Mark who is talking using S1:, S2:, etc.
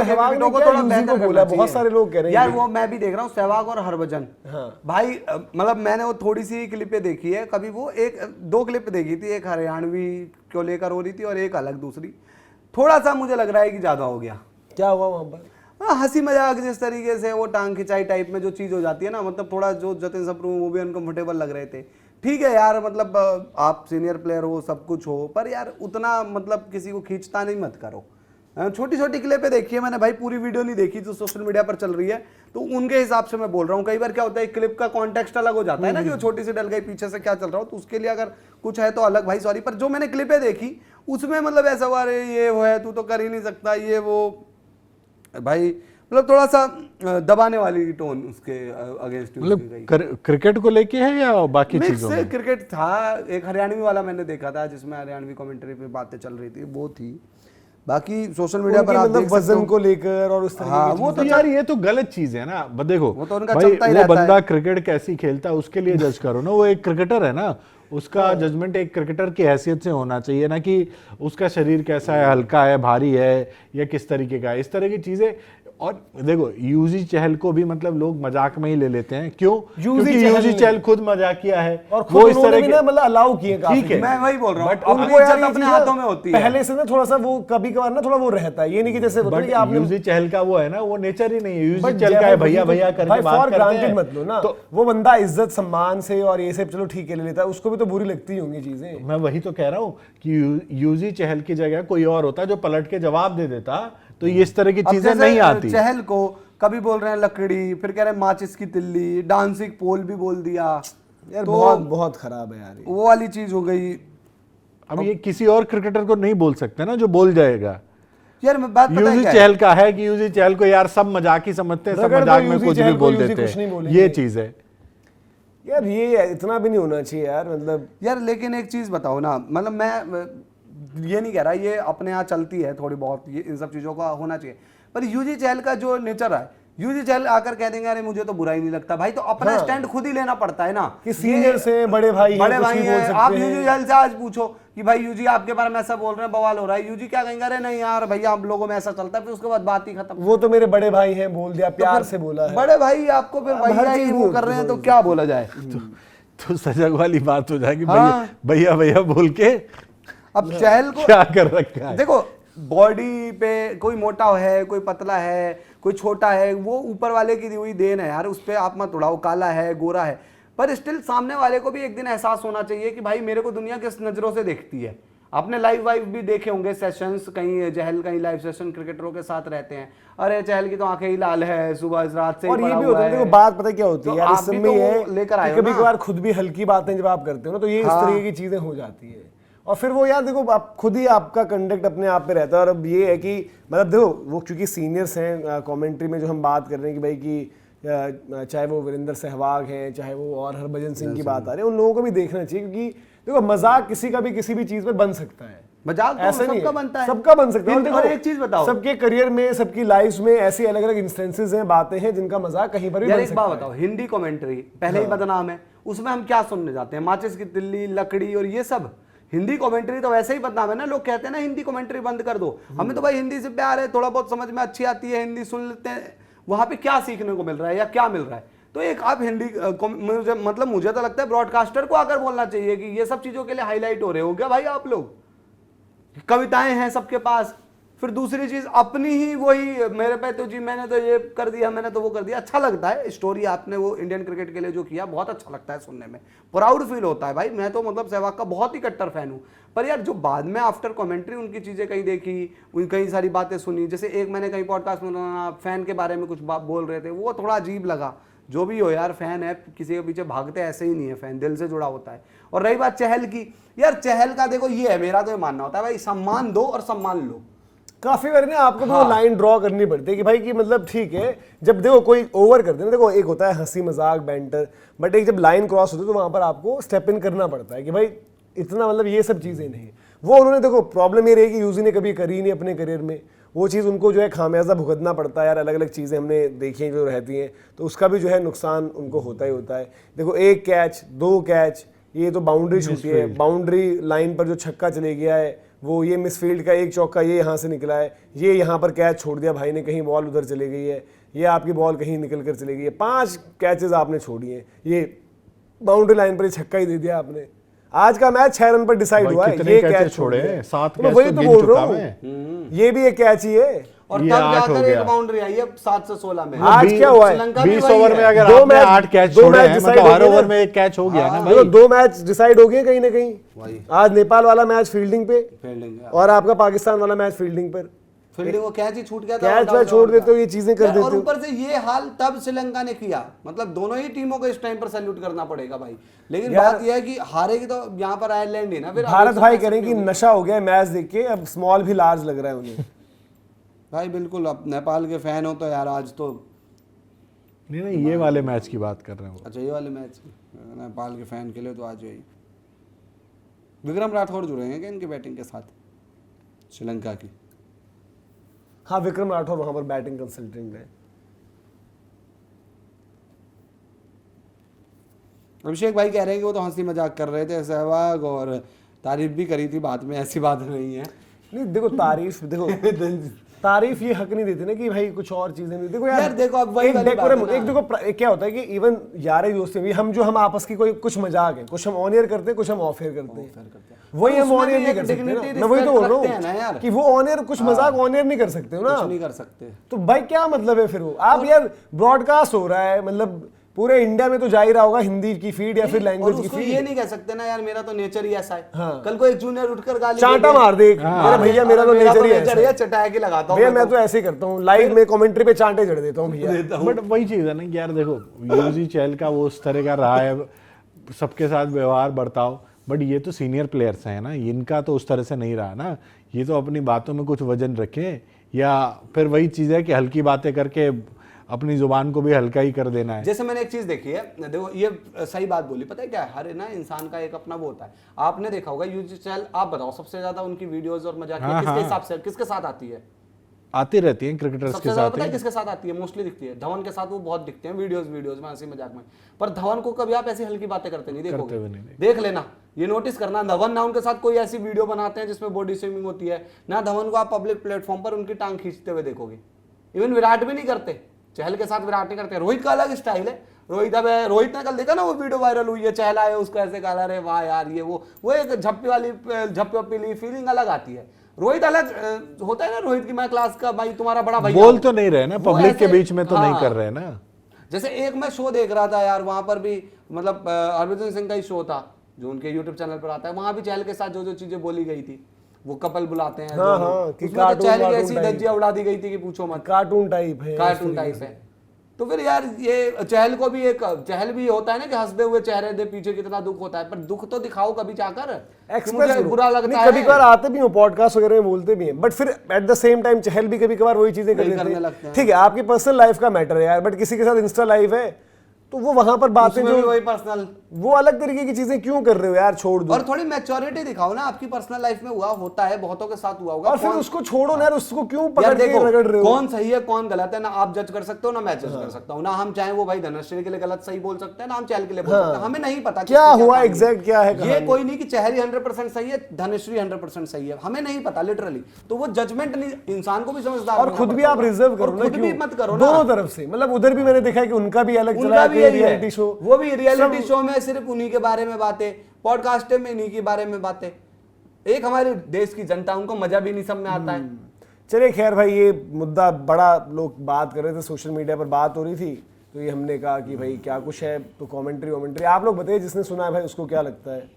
S1: विकेटों को थोड़ा बेहतर बोला, बहुत सारे लोग कह रहे हैं
S2: यार। वो मैं भी देख रहा हूँ सहवाग और हरभजन भाई, मतलब मैंने वो थोड़ी सी क्लिपें देखी है, कभी वो एक दो क्लिप देखी थी, एक हरियाणवी को लेकर हो रही थी और एक अलग दूसरी, थोड़ा सा मुझे लग रहा है कि ज्यादा हो गया।
S1: क्या हुआ वहां पर?
S2: हंसी मजाक जिस तरीके से वो टांग खिंचाई टाइप में जो चीज हो जाती है ना, मतलब थोड़ा जो जतिन सप्रू वो भी अनकंफर्टेबल लग रहे थे। ठीक है यार, मतलब आप सीनियर प्लेयर हो, सब कुछ हो, पर यार उतना मतलब किसी को खींचता नहीं मत करो। छोटी छोटी क्लिपें देखी है मैंने भाई, पूरी वीडियो नहीं देखी जो सोशल मीडिया पर चल रही है, तो उनके हिसाब से मैं बोल रहा हूँ। कई बार क्या होता है क्लिप का कॉन्टेक्स्ट अलग हो जाता है ना, कि वो छोटी सी डल गई, पीछे से क्या चल रहा हो, तो उसके लिए अगर कुछ है तो अलग भाई सॉरी। पर जो मैंने क्लिपें देखी उसमें मतलब ऐसा हुआ, अरे ये वो है, तू तो कर ही नहीं सकता, ये वो भाई, मतलब थोड़ा सा दबाने वाली टोन उसके अगेंस्ट।
S3: मतलब क्रिकेट को लेके है या बाकी चीजों में?
S2: क्रिकेट था, एक हरियाणवी वाला मैंने देखा था जिसमें हरियाणवी कमेंट्री पे बातें चल रही थी, वो थी। बाकी सोशल मीडिया पर आप
S1: मतलब वजन को लेकर और उस तरह
S3: हाँ, वो तो यार ये तो गलत चीज है ना। देखो
S2: वो तो उनका
S3: भाई,
S2: चलता ही
S3: वो
S2: रहता
S3: बंदा
S2: है।
S3: क्रिकेट कैसी खेलता है उसके लिए जज करो ना, वो एक क्रिकेटर है ना, उसका जजमेंट एक क्रिकेटर की हैसियत से होना चाहिए ना, कि उसका शरीर कैसा है, हल्का है, भारी है, या किस तरीके का है, इस तरह की चीजें। और देखो यूजी चहल को भी मतलब लोग मजाक में ही ले लेते हैं, क्यों? क्योंकि यूजी चहल खुद मजाकिया है
S1: और वो इस तरह के मतलब अलाउ किए काफी।
S2: ठीक है, मैं वही बोल रहा हूं,
S1: बट उनको यार
S2: अपने हाथों में होती है
S1: पहले से ना, थोड़ा सा वो कभी कभार ना थोड़ा वो रहता है, ये नहीं कि जैसे
S3: यूजी चहल का वो है ना, वो नेचर ही नहीं है। यूजी चहल का है भैया भैया करके बात करते हैं,
S1: मत लो ना। तो वो बंदा इज्जत सम्मान से और ये सब चलो ठीक है ले लेता है, उसको भी तो बुरी लगती होंगी चीजें।
S3: मैं वही तो कह रहा हूँ कि यूजी चहल की जगह कोई और होता जो पलट के जवाब दे देता, तो ये इस तरह की चीजें नहीं आती।
S2: चहल को कभी बोल रहे हैं लकड़ी, फिर कह रहे हैं माचिस की तिल्ली, डांसिंग पोल भी बोल दिया
S1: यार, तो बहुत बहुत खराब है यार,
S2: वो वाली चीज हो गई।
S3: अब ये किसी और क्रिकेटर को नहीं बोल सकते ना जो बोल जाएगा।
S2: यार मैं बात
S3: यूजी चहल का है कि यूजी चहल को यार सब मजाक ही समझते हैं, सब मजाक में कुछ भी बोल देते हैं, ये चीज है
S1: यार। ये इतना भी नहीं होना चाहिए यार, मतलब
S2: यार। लेकिन एक चीज बताओ ना, मतलब मैं ये नहीं कह रहा ये अपने यहाँ चलती है थोड़ी बहुत, ये इन सब चीजों का होना चाहिए, पर यूजी चहल का जो नेचर है, यूजी चहल आकर कह देंगे अरे मुझे तो बुरा ही नहीं लगता भाई, तो अपना स्टैंड खुद ही लेना पड़ता है ना,
S1: कि सीनियर से बड़े भाई
S2: हैं। आप यूजी चहल से आज पूछो कि भाई यूजी आपके बारे में ऐसा बोल रहे हैं, बवाल हो रहा है, यूजी क्या कहेंगे, अरे नहीं यार भैया आप लोगों में ऐसा चलता है, फिर उसके बाद बात ही खत्म।
S1: वो तो मेरे बड़े भाई हैं, बोल दिया, प्यार से बोला है।
S2: बड़े भाई आपको फिर भैया ही वो कर रहे हैं, तो क्या बोला जाए।
S3: तो सजग वाली बात हो जाएगी, भैया भैया बोल के।
S2: अब चहल को
S3: क्या कर रखा है,
S2: देखो बॉडी पे कोई मोटा है, कोई पतला है, कोई छोटा है, वो ऊपर वाले की दी हुई देन है यार, उस पर आप मत उड़ाओ, काला है गोरा है, पर स्टिल सामने वाले को भी एक दिन एहसास होना चाहिए कि भाई मेरे को दुनिया किस नजरों से देखती है। आपने लाइव वाइव भी देखे होंगे सेशंस, कहीं चहल कहीं लाइव सेशन क्रिकेटरों के साथ रहते हैं, अरे चहल की तो आंखें ही लाल है, सुबह रात से।
S1: और ये भी होता है, देखो बात पता क्या होती है यार, इस समय ये लेकर आए कभी कभार खुद भी हल्की बातें जब आप करते हो ना, तो ये इस तरह की चीजें हो जाती है। और फिर वो यार देखो, आप खुद ही आपका कंडक्ट अपने आप पे रहता है। और अब ये है कि मतलब देखो वो क्योंकि सीनियर्स हैं, कमेंट्री में जो हम बात कर रहे हैं कि भाई कि चाहे वो वीरेंद्र सहवाग हैं, चाहे वो और हरभजन सिंह की बात आ रही है, उन लोगों को भी देखना चाहिए, क्योंकि देखो मजाक किसी का भी किसी भी चीज पे बन सकता है,
S2: मजाक
S1: ऐसा नहीं
S2: सबका बनता है,
S1: सबका बन सकता है।
S2: और एक चीज बताओ,
S1: सबके करियर में, सबकी लाइफ में ऐसी अलग अलग इंस्टेंसेस हैं, बातें हैं जिनका मजाक कहीं पर भी बन सकता है।
S2: एक बात बताओ, हिंदी कमेंट्री पहले ही बदनाम है, उसमें हम क्या सुनने जाते हैं, माचिस की तिल्ली, लकड़ी और ये सब। हिंदी कमेंट्री तो वैसे ही बदनाम है ना, लोग कहते हैं ना हिंदी कमेंट्री बंद कर दो, हमें तो भाई हिंदी से प्यार है, थोड़ा बहुत समझ में अच्छी आती है, हिंदी सुन लेते हैं, वहां पे क्या सीखने को मिल रहा है या क्या मिल रहा है। तो एक आप हिंदी मुझे तो लगता है ब्रॉडकास्टर को आकर बोलना चाहिए कि ये सब चीजों के लिए हाईलाइट हो रहे हो क्या भाई आप लोग, कविताएं हैं सबके पास। फिर दूसरी चीज अपनी ही वही, मेरे पे तो जी मैंने तो ये कर दिया, मैंने तो वो कर दिया। अच्छा लगता है स्टोरी आपने वो इंडियन क्रिकेट के लिए जो किया, बहुत अच्छा लगता है सुनने में, प्राउड फील होता है भाई। मैं तो मतलब सहवाग का बहुत ही कट्टर फैन हूँ, पर यार जो बाद में आफ्टर कमेंट्री उनकी चीजें कहीं देखी, उन कई सारी बातें सुनी, जैसे एक मैंने कहीं पॉडकास्ट में फैन के बारे में कुछ बोल रहे थे, वो थोड़ा अजीब लगा। जो भी हो यार, फैन है, किसी के पीछे भागते ऐसे ही नहीं है, फैन दिल से जुड़ा होता है। और रही बात चहल की, यार चहल का देखो ये है, मेरा तो ये मानना होता है भाई सम्मान दो और सम्मान लो।
S1: काफी बार ना आपको वो लाइन ड्रॉ करनी पड़ती है कि भाई कि मतलब ठीक है, जब देखो कोई ओवर कर देना, देखो एक होता है हंसी मजाक बैंटर, बट एक जब लाइन क्रॉस होती है तो वहां पर आपको स्टेप इन करना पड़ता है कि भाई इतना मतलब ये सब चीजें नहीं। वो उन्होंने देखो प्रॉब्लम ये रही कि यूजी ने कभी करी नहीं अपने करियर में, वो चीज़ उनको जो है खामियाजा भुगतना पड़ता है यार। अलग अलग चीज़ें हमने देखी हैं जो रहती हैं, तो उसका भी जो है नुकसान उनको होता ही होता है। देखो एक कैच, दो कैच, ये तो बाउंड्री छूटी है, बाउंड्री लाइन पर जो छक्का चले गया है वो ये मिसफील्ड का एक चौका ये यहाँ से निकला है, ये यहाँ पर कैच छोड़ दिया भाई ने, कहीं बॉल उधर चली गई है, ये आपकी बॉल कहीं निकल कर चली गई है, 5 कैचेस आपने छोड़ी हैं, ये बाउंड्री लाइन पर ही छक्का ही दे दिया आपने। आज का मैच 6 रन पर डिसाइड
S3: भाई
S1: हुआ है,
S3: कितने
S1: ये
S3: कैचेस
S1: कैच
S3: छोड़े
S1: छोड़े
S3: हैं? 7
S1: तो
S3: कैच
S1: वही
S3: तो
S1: तो
S3: गिन
S1: बोल
S3: चुका
S1: रहा हूँ, ये भी एक कैच ही है।
S2: और
S3: ये
S2: तब
S3: 8 हो
S2: जाकर एक
S3: गया।
S2: बाउंड्री आई है 7 से 16 में।
S1: आज क्या हुआ है?
S2: श्रीलंका भी
S3: 20
S2: वही
S3: ओवर में
S2: है।
S3: अगर
S1: दो
S3: आपने
S1: मैच-
S3: 8 कैच
S1: दो
S3: छोड़े
S1: मैच
S3: हैं,
S1: decide
S3: मतलब
S1: हो
S3: हर
S1: गए ना।
S3: ओवर में एक कैच हो गया ना
S1: देखो
S3: भाई।
S1: 2 मैच डिसाइड हो गए कहीं ना कहीं।
S2: वही
S1: आज नेपाल वाला मैच फील्डिंग पे
S2: फील्डिंग
S1: और आपका पाकिस्तान वाला मैच फील्डिंग पर।
S2: फील्डिंग को कैच ही छूट गया था,
S1: कैच
S2: और
S1: वैच छोड़ देते हो, ये चीजें कर
S2: यार,
S1: देते
S2: और
S1: हो।
S2: ऊपर से ये हाल तब श्रीलंका ने किया, मतलब दोनों ही टीमों को इस टाइम पर सैल्यूट करना पड़ेगा भाई। लेकिन
S1: यार-
S2: बात यह है कि हारेगी तो यहाँ पर आयरलैंड ही ना, फिर
S1: भारत
S2: अब
S1: भाई
S2: 165
S1: करें कि
S2: नहीं होगी।
S1: नशा हो गया मैच देख के, अब स्मॉल भी लार्ज लग रहा है उन्हें।
S2: भाई बिल्कुल, अब नेपाल के फैन हो तो यार आज तो,
S3: नहीं ये वाले मैच की बात कर रहे हैं वो।
S2: अच्छा ये वाले मैच नेपाल के फैन के लिए तो आज यही। विक्रम राठौड़ जुड़े हैं क्या इनकी बैटिंग के साथ श्रीलंका की?
S1: हाँ, विक्रम राठौर वहां पर बैटिंग कंसल्टेंट है।
S2: अभिषेक भाई कह रहे हैं कि वो तो हंसी मजाक कर रहे थे सहवाग, और तारीफ भी करी थी बाद में, ऐसी बात नहीं है।
S1: नहीं देखो तारीफ ये हक नहीं देती ना कि भाई कुछ और चीजें नहीं। देखो
S2: यार देखो, अब वही
S1: एक
S2: वाली बात
S1: decorum
S2: है ना।
S1: एक देखो एक क्या होता है कि इवन यार दोस्ती भी हम आपस की कोई कुछ मजाक है, कुछ हम ऑन एयर करते हैं, कुछ हम ऑफ एयर करते हैं, वही हम
S2: उसमें
S1: ऑन एयर
S2: भी
S1: नहीं
S2: एक
S1: कर सकते
S2: dignity,
S1: ना। मैं वही तो बोल
S2: respect रखते हैं
S1: रहा
S2: ना यार।
S1: हूँ कि वो ऑन एयर कुछ मजाक ऑन एयर नहीं कर सकते हो
S2: कुछ
S1: ना,
S2: नहीं कर सकते।
S1: तो भाई क्या मतलब है फिर वो आप यार ब्रॉडकास्ट हो रहा है, मतलब पूरे इंडिया में तो जा ही रहा होगा हिंदी की फीड या फिर
S2: और
S1: लैंग्वेज की
S2: उसको ये
S1: फीड।
S2: नहीं कह सकते ना यार मेरा तो नेचर ही ऐसा है।
S1: हाँ।
S2: कल को एक जूनियर उठकर गाली
S1: चांटा
S2: दे दे,
S1: मार दे मेरा भैया, मेरा तो नेचर ही ऐसा है।
S2: चटाया के लगाता हूँ
S1: भैया मैं तो ऐसे ही करता हूँ, लाइव में कमेंट्री पे चांटे जड़ देता हूँ भैया।
S3: बट वही चीज है ना कि यार देखो यूजी चहल का वो उस तरह का रहा है, सबके साथ व्यवहार बर्ताव, बट ये तो सीनियर प्लेयर्स हैं ना, इनका तो उस तरह से नहीं रहा ना। ये तो अपनी बातों में कुछ वजन रखें, या फिर वही चीज है कि हल्की बातें करके अपनी जुबान को भी हल्का ही कर देना है।
S2: जैसे मैंने एक चीज देखी है, देखो ये सही बात बोली, पता है क्या है, हर ना इंसान का एक अपना वो होता है। आपने देखा होगा यूजी चैनल, आप बताओ सबसे ज्यादा उनकी वीडियोस और मजाक किसके हिसाब से, किसके साथ आती है?
S3: आती रहती हैं क्रिकेटर्स
S2: सबसे
S3: के
S2: ज्यादा
S3: साथ
S2: पता है
S3: ही।
S2: किसके साथ आती है? मोस्टली दिखती है धवन के साथ, वो बहुत दिखते हैं वीडियोस में हंसी मजाक में। पर धवन को कभी आप ऐसी हल्की बातें करते नहीं
S3: हुए
S2: देखोगे,
S3: नहीं
S2: देख लेना, ये नोटिस करना। धवन ना उनके साथ कोई ऐसी वीडियो बनाते हैं जिसमें बॉडी स्विमिंग होती है, ना धवन को आप पब्लिक प्लेटफॉर्म पर उनकी टांग खींचते हुए देखोगे। इवन विराट भी नहीं करते, चहल के साथ विराट नहीं करते। रोहित का अलग स्टाइल है। रोहित ने कल देखा ना वो वीडियो वायरल हुई है, चहल आए उसको ऐसे कहा, अरे वाह यार ये वो एक झप्पी वाली झप्पी फीलिंग अलग आती है। रोहित अलग होता है ना, रोहित की मैं क्लास का भाई तुम्हारा बड़ा भैया
S3: बोल
S2: हूं।
S3: तो नहीं रहे ना,
S2: वो
S3: पब्लिक के
S2: ऐसे-
S3: बीच में तो नहीं
S2: हाँ।
S3: कर रहे ना।
S2: जैसे एक मैं शो देख रहा था यार, वहां पर भी मतलब हरभजन सिंह का ही शो था जो उनके यूट्यूब चैनल पर आता है, वहां भी चहल के साथ जो जो चीजें बोली गई थी, वो कपल बुलाते हैं
S1: हाँ,
S2: दोनों,
S1: हाँ, कि
S2: उसमें तो
S1: कार्टून
S2: चहल की
S1: वार्टून
S2: ऐसी
S1: टाइप।
S2: धज्जियां उड़ा दी गई थी कि पूछो मत,
S1: कार्टून टाइप है,
S2: कार्टून टाइप है। तो फिर यार ये चहल को भी एक चहल भी होता है ना कि हंसते हुए चेहरे दे पीछे कितना दुख होता है, पर दुख तो दिखाओ कभी जाकर कि
S1: एक्सप्रेस
S2: मुझे बुरा लगता है।
S1: कभी कभार आते भी हो पॉडकास्ट वगैरह में बोलते भी हैं, बट फिर एट द सेम टाइम चहल भी कभी कभार वही चीजें कर
S2: वही
S1: देते
S2: करने
S1: हैं।
S2: लगते हैं।
S1: ठीक है आपकी पर्सनल लाइफ का मैटर है यार, बट किसी के साथ इंस्टा लाइव है तो वो वहां पर बातें
S2: उसमें भी
S1: जो
S2: वही पर्सनल,
S1: वो अलग तरीके की चीजें क्यों कर रहे हो यार, छोड़ दो।
S2: और थोड़ी मैच्योरिटी दिखाओ ना, आपकी पर्सनल लाइफ में हुआ होता है, बहुतों के साथ हुआ होगा।
S1: और फिर उसको छोड़ो ना यार, उसको क्यों पकड़
S2: यार
S1: के
S2: देखो
S1: रगड़ रहे हो।
S2: कौन सही है कौन गलत है ना आप जज कर सकते हो ना मैं जज कर सकता हूँ, ना हम चाहे वो भाई धनश्री के लिए गलत सही बोल सकते हैं ना हम चहल के लिए बोल सकते हैं, हमें नहीं पता
S1: क्या
S2: किसकी
S1: हुआ
S2: कहानी
S1: एग्जैक्ट क्या है
S2: ये
S1: कहानी।
S2: कोई नहीं कि चहल ही 100% सही है, धनश्री 100% सही है, हमें नहीं पता लिटरली। तो वो जजमेंट नहीं, इंसान को भी समझदार
S1: और
S2: होना
S1: खुद भी
S2: पड़ता
S1: आप
S2: है।
S1: रिजर्व
S2: और
S1: करो ना,
S2: खुद भी
S1: क्यों?
S2: मत करो ना,
S1: दोनों तरफ से, मतलब उधर भी मैंने देखा है कि उनका भी अलग चला
S2: उनका
S1: है
S2: भी यही
S1: रियलिटी
S2: है,
S1: शो,
S2: वो भी रियलिटी शो में सिर्फ उन्हीं के बारे में बातें, पॉडकास्ट में इन्हीं के बारे में बातें। एक हमारे देश की जनता, उनको मजा भी नहीं सब में आता है।
S1: चलिए खैर भाई ये मुद्दा बड़ा लोग बात कर रहे थे, सोशल मीडिया पर बात हो रही थी, तो ये हमने कहा कि भाई क्या कुछ है, तो कमेंट्री आप लोग बताइए जिसने सुना है भाई उसको क्या लगता है।